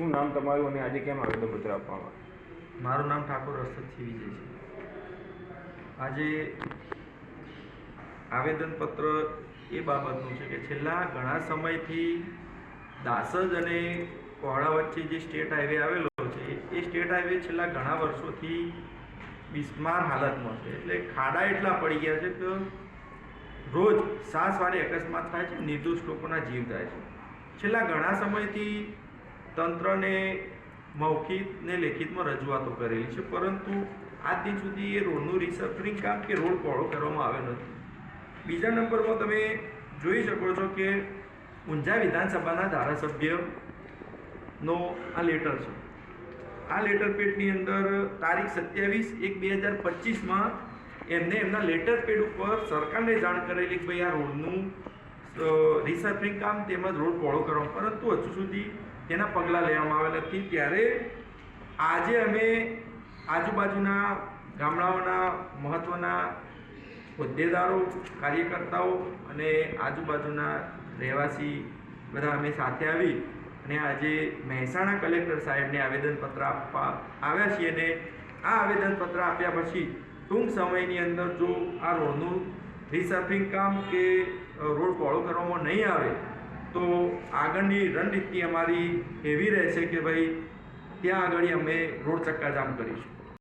શું નામ તમારું અને આજે કેમ આવેદનપત્ર આપવામાં? મારું નામ ઠાકોર હર્ષદસિંહ વિજય છે. આજે આવેદનપત્ર એ બાબતનું છે કે છેલ્લા ઘણા સમયથી દાસજ અને કોહડા વચ્ચે જે સ્ટેટ હાઈવે આવેલો છે એ સ્ટેટ હાઈવે છેલ્લા ઘણા વર્ષોથી બિસ્માર હાલતમાં છે. એટલે ખાડા એટલા પડી ગયા છે કે રોજ સાસવારે અકસ્માત થાય છે, નિર્દોષ લોકોના જીવ જાય છે. છેલ્લા ઘણા સમયથી તંત્રને મૌખિક ને લેખિતમાં રજૂઆતો કરેલી છે, પરંતુ આજ દિન સુધી એ રોડનું રિસર્ફરિંગ કામ કે રોડ પહોળો કરવામાં આવ્યો નથી. બીજા નંબરમાં તમે જોઈ શકો છો કે ઊંઝા વિધાનસભાના ધારાસભ્યનો આ લેટર છે. આ લેટર પેડની અંદર તારીખ 27/1/2025 એમને એમના લેટર પેડ ઉપર સરકારને જાણ કરેલી કે ભાઈ આ રોડનું રિસર્ફરિંગ કામ તેમજ રોડ પહોળો કરવામાં, પરંતુ હજુ સુધી તેના પગલાં લેવામાં આવ્યા નથી. ત્યારે આજે અમે આજુબાજુના ગામડાઓના મહત્ત્વના હોદ્દેદારો, કાર્યકર્તાઓ અને આજુબાજુના રહેવાસી બધા અમે સાથે આવી અને આજે મહેસાણા કલેક્ટર સાહેબને આવેદનપત્ર આપવા આવ્યા છીએ. અને આ આવેદનપત્ર આપ્યા પછી ટૂંક સમયની અંદર જો આ રોડનું રિસર્ફિંગ કામ કે રોડ પહોળો કરવામાં નહીં આવે તો આગળની રણનીતિ અમારી એવી રહેશે કે ભાઈ ત્યાં આગળ અમે રોડ ચક્કાજામ કરીશું.